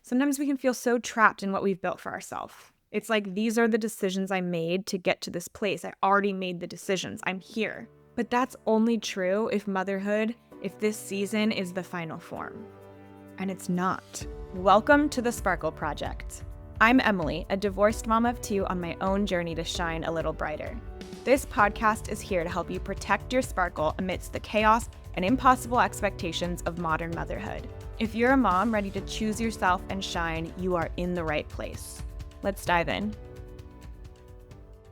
Sometimes we can feel so trapped in what we've built for ourselves. It's like, these are the decisions I made to get to this place. I already made the decisions. I'm here. But that's only true if motherhood, if this season is the final form. And it's not. Welcome to the Sparkle Project. I'm Emily, a divorced mom of two on my own journey to shine a little brighter. This podcast is here to help you protect your sparkle amidst the chaos and impossible expectations of modern motherhood. If you're a mom ready to choose yourself and shine, you are in the right place. Let's dive in.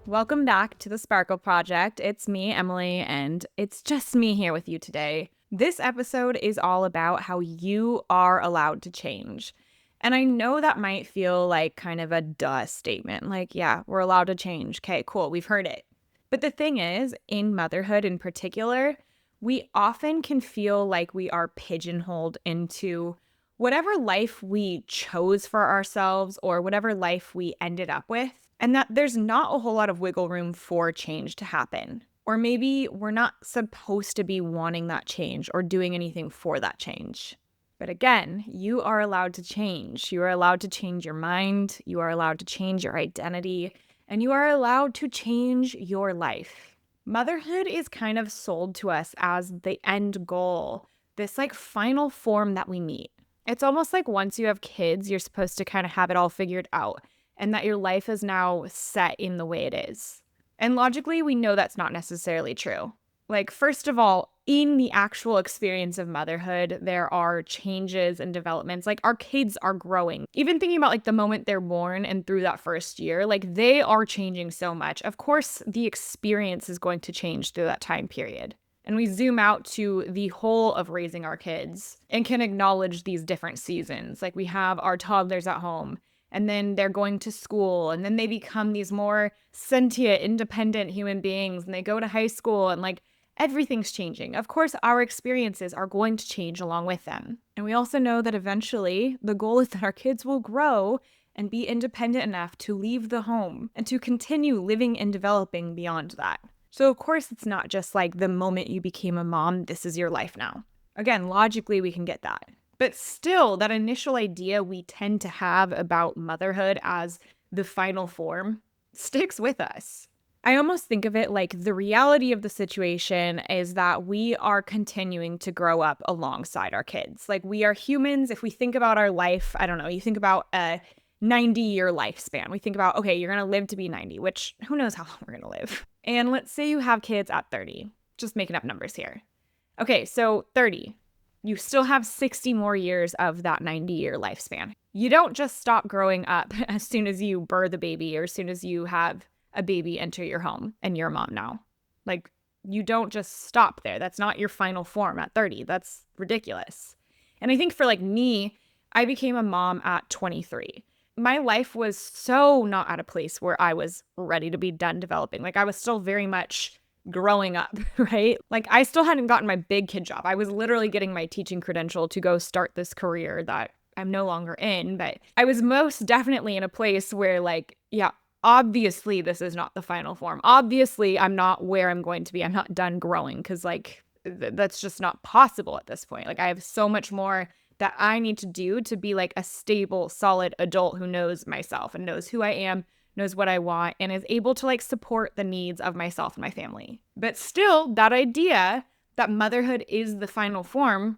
Welcome back to the Sparkle Project. It's me, Emily, and it's just me here with you today. This episode is all about how you are allowed to change. And I know that might feel like kind of a duh statement. Like, yeah, we're allowed to change. Okay, cool. We've heard it. But the thing is, in motherhood in particular, we often can feel like we are pigeonholed into whatever life we chose for ourselves or whatever life we ended up with, and that there's not a whole lot of wiggle room for change to happen. Or maybe we're not supposed to be wanting that change or doing anything for that change. But again, you are allowed to change. You are allowed to change your mind. You are allowed to change your identity. And you are allowed to change your life. Motherhood is kind of sold to us as the end goal, this like final form that we meet. It's almost like once you have kids, you're supposed to kind of have it all figured out and that your life is now set in the way it is. And logically, we know that's not necessarily true. Like, first of all, in the actual experience of motherhood, there are changes and developments. Like, our kids are growing. Even thinking about like the moment they're born and through that first year, like they are changing so much. Of course, the experience is going to change through that time period. And we zoom out to the whole of raising our kids and can acknowledge these different seasons. Like, we have our toddlers at home, and then they're going to school, and then they become these more sentient, independent human beings, and they go to high school, and like everything's changing. Of course, our experiences are going to change along with them. And we also know that eventually the goal is that our kids will grow and be independent enough to leave the home and to continue living and developing beyond that. So of course, it's not just like the moment you became a mom, this is your life now. Again, logically, we can get that. But still, that initial idea we tend to have about motherhood as the final form sticks with us. I almost think of it like the reality of the situation is that we are continuing to grow up alongside our kids. Like, we are humans. If we think about our life, I don't know, you think about a 90-year lifespan. We think about, okay, you're going to live to be 90, which who knows how long we're going to live. And let's say you have kids at 30, just making up numbers here. Okay, so 30, you still have 60 more years of that 90-year lifespan. You don't just stop growing up as soon as you birth a baby or as soon as you have a baby enter your home and you're a mom now. Like, you don't just stop there. That's not your final form at 30. That's ridiculous. And I think for like me, I became a mom at 23. My life was so not at a place where I was ready to be done developing. Like, I was still very much growing up, right? Like, I still hadn't gotten my big kid job. I was literally getting my teaching credential to go start this career that I'm no longer in. But I was most definitely in a place where, like, yeah, obviously this is not the final form. Obviously, I'm not where I'm going to be. I'm not done growing because like that's just not possible at this point. Like, I have so much more that I need to do to be like a stable, solid adult who knows myself and knows who I am, knows what I want, and is able to like support the needs of myself and my family. But still, that idea that motherhood is the final form,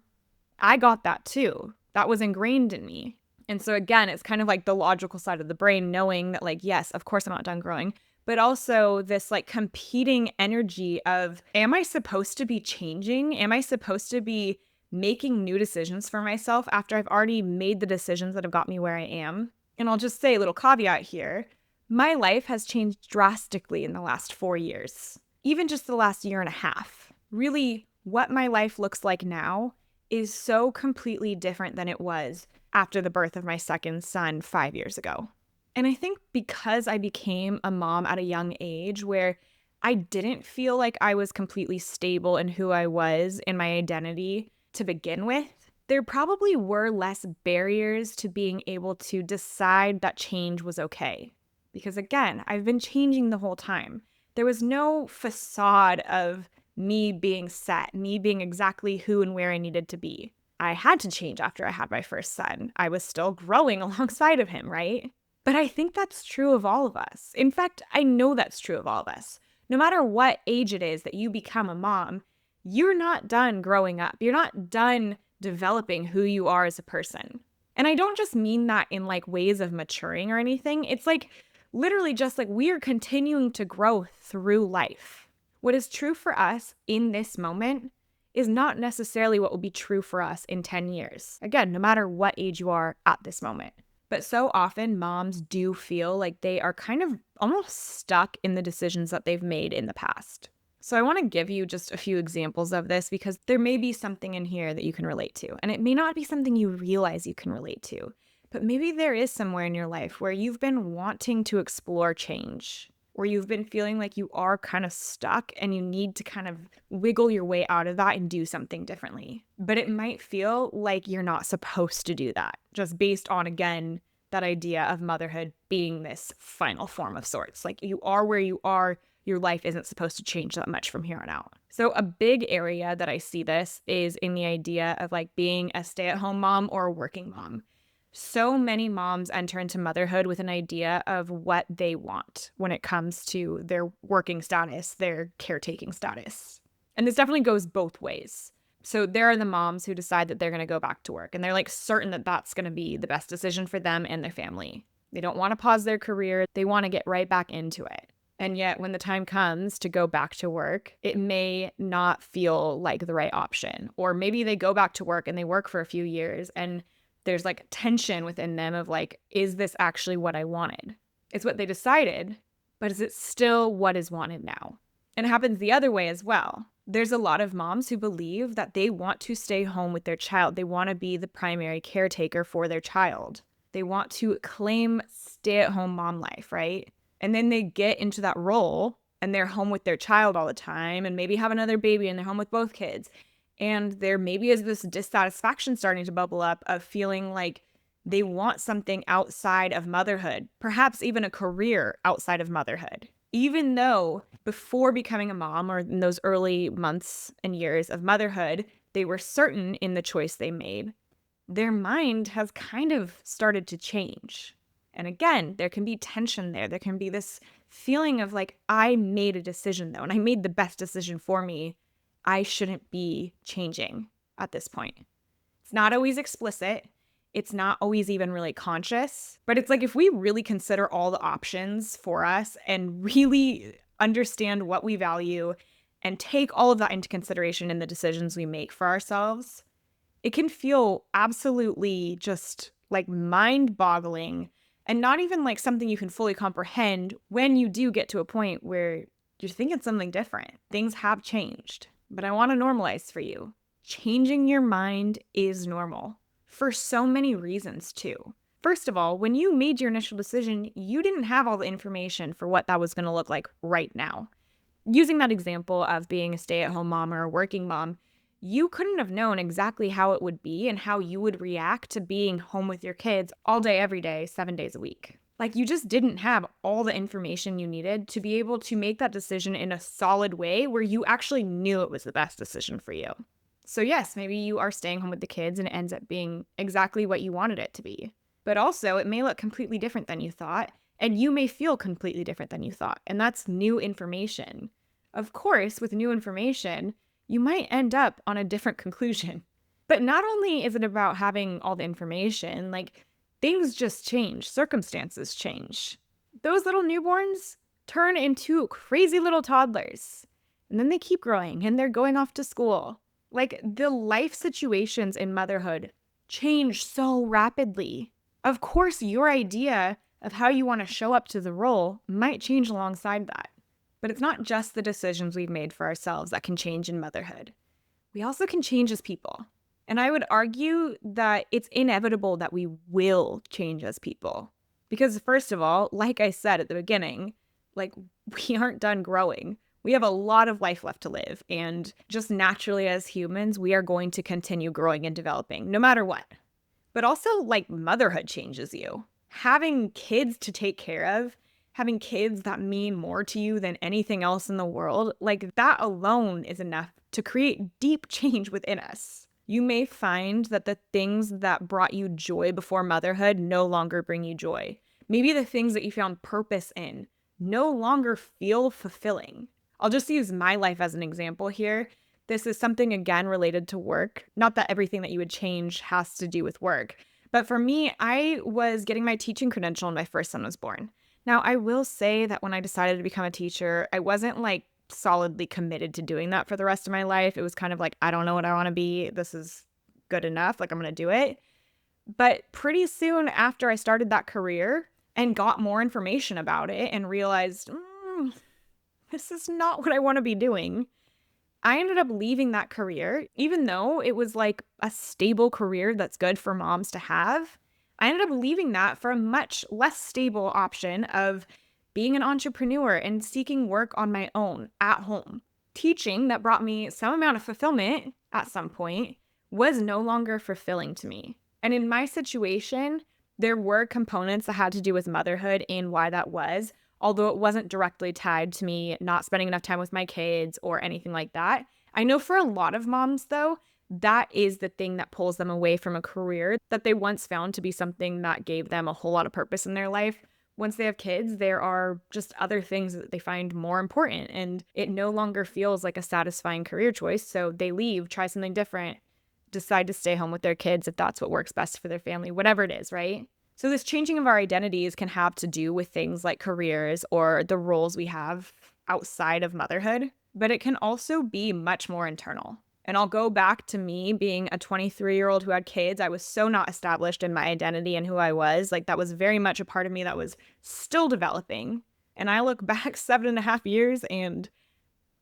I got that too. That was ingrained in me. And so again, it's kind of like the logical side of the brain knowing that like, yes, of course I'm not done growing, but also this like competing energy of, am I supposed to be changing? Am I supposed to be making new decisions for myself after I've already made the decisions that have got me where I am? And I'll just say a little caveat here. My life has changed drastically in the last 4 years, even just the last year and a half. Really, what my life looks like now is so completely different than it was after the birth of my second son 5 years ago. And I think because I became a mom at a young age where I didn't feel like I was completely stable in who I was in my identity to begin with, there probably were less barriers to being able to decide that change was okay. Because again, I've been changing the whole time. There was no facade of me being set, me being exactly who and where I needed to be. I had to change after I had my first son. I was still growing alongside of him, right? But I think that's true of all of us. In fact, I know that's true of all of us. No matter what age it is that you become a mom, you're not done growing up. You're not done developing who you are as a person. And I don't just mean that in like ways of maturing or anything. It's like literally just like we are continuing to grow through life. What is true for us in this moment is not necessarily what will be true for us in 10 years. Again, no matter what age you are at this moment. But so often moms do feel like they are kind of almost stuck in the decisions that they've made in the past. So I want to give you just a few examples of this because there may be something in here that you can relate to. And it may not be something you realize you can relate to, but maybe there is somewhere in your life where you've been wanting to explore change, where you've been feeling like you are kind of stuck and you need to kind of wiggle your way out of that and do something differently. But it might feel like you're not supposed to do that, just based on, again, that idea of motherhood being this final form of sorts. Like you are where you are, your life isn't supposed to change that much from here on out. So a big area that I see this is in the idea of like being a stay-at-home mom or a working mom. So many moms enter into motherhood with an idea of what they want when it comes to their working status, their caretaking status. And this definitely goes both ways. So there are the moms who decide that they're going to go back to work and they're like certain that that's going to be the best decision for them and their family. They don't want to pause their career. They want to get right back into it. And yet when the time comes to go back to work, it may not feel like the right option. Or maybe they go back to work and they work for a few years and there's like tension within them of like, is this actually what I wanted? It's what they decided, but is it still what is wanted now? And it happens the other way as well. There's a lot of moms who believe that they want to stay home with their child. They want to be the primary caretaker for their child. They want to claim stay-at-home mom life, right? And then they get into that role and they're home with their child all the time and maybe have another baby and they're home with both kids. And there maybe is this dissatisfaction starting to bubble up of feeling like they want something outside of motherhood, perhaps even a career outside of motherhood. Even though before becoming a mom or in those early months and years of motherhood, they were certain in the choice they made, their mind has kind of started to change. And again, there can be tension there. There can be this feeling of like, I made a decision though, and I made the best decision for me. I shouldn't be changing at this point. It's not always explicit. It's not always even really conscious. But it's like if we really consider all the options for us and really understand what we value and take all of that into consideration in the decisions we make for ourselves, it can feel absolutely just like mind-boggling and not even like something you can fully comprehend when you do get to a point where you're thinking something different. Things have changed. But I want to normalize for you. Changing your mind is normal for so many reasons too. First of all, when you made your initial decision, you didn't have all the information for what that was going to look like right now. Using that example of being a stay-at-home mom or a working mom, you couldn't have known exactly how it would be and how you would react to being home with your kids all day, every day, 7 days a week. Like you just didn't have all the information you needed to be able to make that decision in a solid way where you actually knew it was the best decision for you. So yes, maybe you are staying home with the kids and it ends up being exactly what you wanted it to be. But also it may look completely different than you thought, and you may feel completely different than you thought. And that's new information. Of course, with new information, you might end up on a different conclusion. But not only is it about having all the information, like things just change, circumstances change. Those little newborns turn into crazy little toddlers. And then they keep growing and they're going off to school. Like the life situations in motherhood change so rapidly. Of course, your idea of how you want to show up to the role might change alongside that. But it's not just the decisions we've made for ourselves that can change in motherhood. We also can change as people. And I would argue that it's inevitable that we will change as people. Because first of all, like I said at the beginning, like we aren't done growing. We have a lot of life left to live. And just naturally as humans, we are going to continue growing and developing no matter what. But also like motherhood changes you. Having kids to take care of, having kids that mean more to you than anything else in the world, like that alone is enough to create deep change within us. You may find that the things that brought you joy before motherhood no longer bring you joy. Maybe the things that you found purpose in no longer feel fulfilling. I'll just use my life as an example here. This is something, again, related to work. Not that everything that you would change has to do with work. But for me, I was getting my teaching credential when my first son was born. Now, I will say that when I decided to become a teacher, I wasn't like solidly committed to doing that for the rest of my life. It was kind of like, I don't know what I want to be. This is good enough. Like, I'm going to do it. But pretty soon after I started that career and got more information about it and realized, this is not what I want to be doing, I ended up leaving that career, even though it was like a stable career that's good for moms to have. I ended up leaving that for a much less stable option of being an entrepreneur and seeking work on my own at home. Teaching that brought me some amount of fulfillment at some point was no longer fulfilling to me. And in my situation, there were components that had to do with motherhood and why that was, although it wasn't directly tied to me not spending enough time with my kids or anything like that. I know for a lot of moms, though, that is the thing that pulls them away from a career that they once found to be something that gave them a whole lot of purpose in their life. Once they have kids, there are just other things that they find more important, and it no longer feels like a satisfying career choice. So they leave, try something different, decide to stay home with their kids if that's what works best for their family, whatever it is, right? So this changing of our identities can have to do with things like careers or the roles we have outside of motherhood, but it can also be much more internal. And I'll go back to me being a 23-year-old who had kids. I was so not established in my identity and who I was. Like, that was very much a part of me that was still developing. And I look back 7.5 years and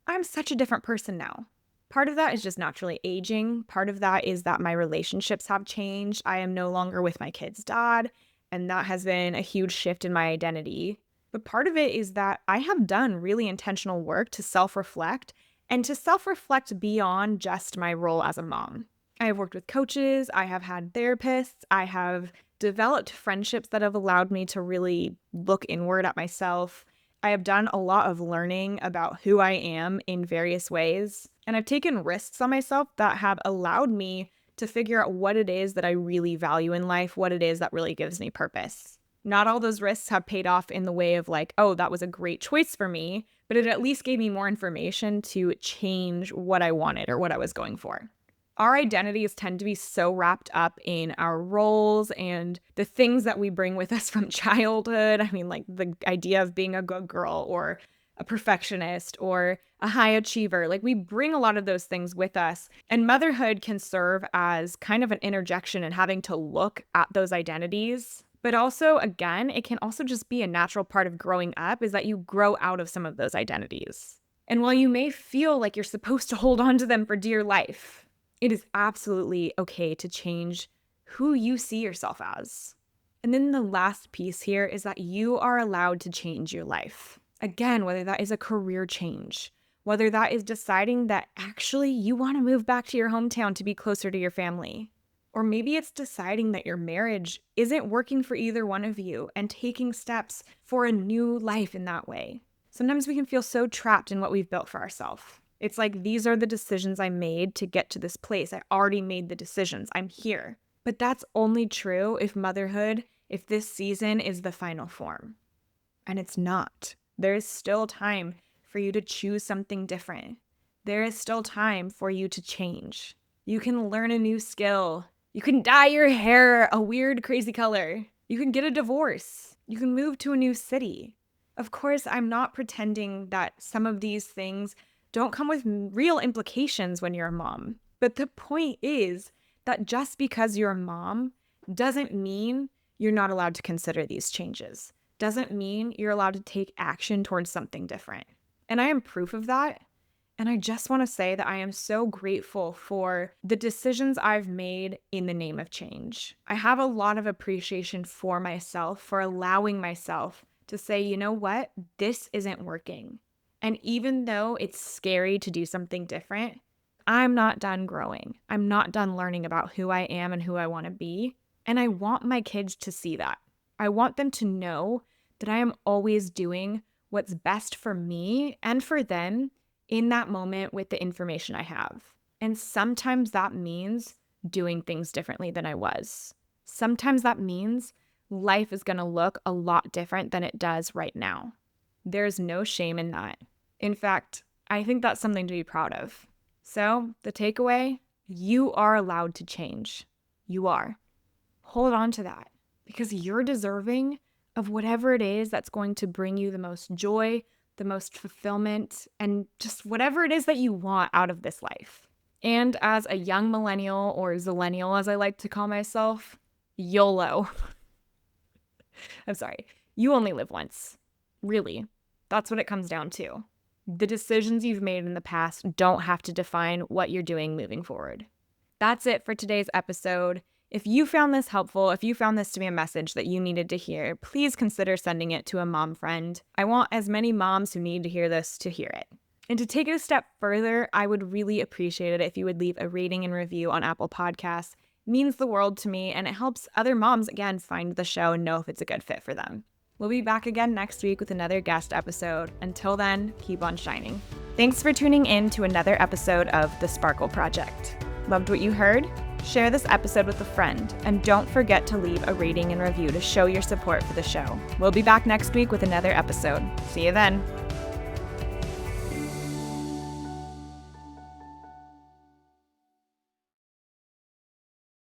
I'm such a different person now. Part of that is just naturally aging. Part of that is that my relationships have changed. I am no longer with my kid's dad, and that has been a huge shift in my identity. But part of it is that I have done really intentional work to self-reflect and to self-reflect beyond just my role as a mom. I have worked with coaches, I have had therapists, I have developed friendships that have allowed me to really look inward at myself. I have done a lot of learning about who I am in various ways, and I've taken risks on myself that have allowed me to figure out what it is that I really value in life, what it is that really gives me purpose. Not all those risks have paid off in the way of like, oh, that was a great choice for me, but it at least gave me more information to change what I wanted or what I was going for. Our identities tend to be so wrapped up in our roles and the things that we bring with us from childhood. I mean, like the idea of being a good girl or a perfectionist or a high achiever. Like, we bring a lot of those things with us. And motherhood can serve as kind of an interjection in having to look at those identities. But also, again, it can also just be a natural part of growing up, is that you grow out of some of those identities. And while you may feel like you're supposed to hold on to them for dear life, it is absolutely okay to change who you see yourself as. And then the last piece here is that you are allowed to change your life. Again, whether that is a career change, whether that is deciding that actually you want to move back to your hometown to be closer to your family. Or maybe it's deciding that your marriage isn't working for either one of you and taking steps for a new life in that way. Sometimes we can feel so trapped in what we've built for ourselves. It's like, these are the decisions I made to get to this place. I already made the decisions. I'm here. But that's only true if motherhood, if this season is the final form. And it's not. There is still time for you to choose something different. There is still time for you to change. You can learn a new skill. You can dye your hair a weird, crazy color. You can get a divorce. You can move to a new city. Of course, I'm not pretending that some of these things don't come with real implications when you're a mom. But the point is that just because you're a mom doesn't mean you're not allowed to consider these changes. Doesn't mean you're allowed to take action towards something different. And I am proof of that. And I just want to say that I am so grateful for the decisions I've made in the name of change. I have a lot of appreciation for myself, for allowing myself to say, you know what, this isn't working. And even though it's scary to do something different, I'm not done growing. I'm not done learning about who I am and who I want to be. And I want my kids to see that. I want them to know that I am always doing what's best for me and for them in that moment with the information I have. And sometimes that means doing things differently than I was. Sometimes that means life is going to look a lot different than it does right now. There's no shame in that. In fact, I think that's something to be proud of. So, the takeaway, you are allowed to change. You are. Hold on to that because you're deserving of whatever it is that's going to bring you the most joy, the most fulfillment, and just whatever it is that you want out of this life. And as a young millennial, or zillennial as I like to call myself, YOLO. I'm sorry. You only live once. Really. That's what it comes down to. The decisions you've made in the past don't have to define what you're doing moving forward. That's it for today's episode. If you found this helpful, if you found this to be a message that you needed to hear, please consider sending it to a mom friend. I want as many moms who need to hear this to hear it. And to take it a step further, I would really appreciate it if you would leave a rating and review on Apple Podcasts. It means the world to me, and it helps other moms, again, find the show and know if it's a good fit for them. We'll be back again next week with another guest episode. Until then, keep on shining. Thanks for tuning in to another episode of The Sparkle Project. Loved what you heard? Share this episode with a friend, and don't forget to leave a rating and review to show your support for the show. We'll be back next week with another episode. See you then.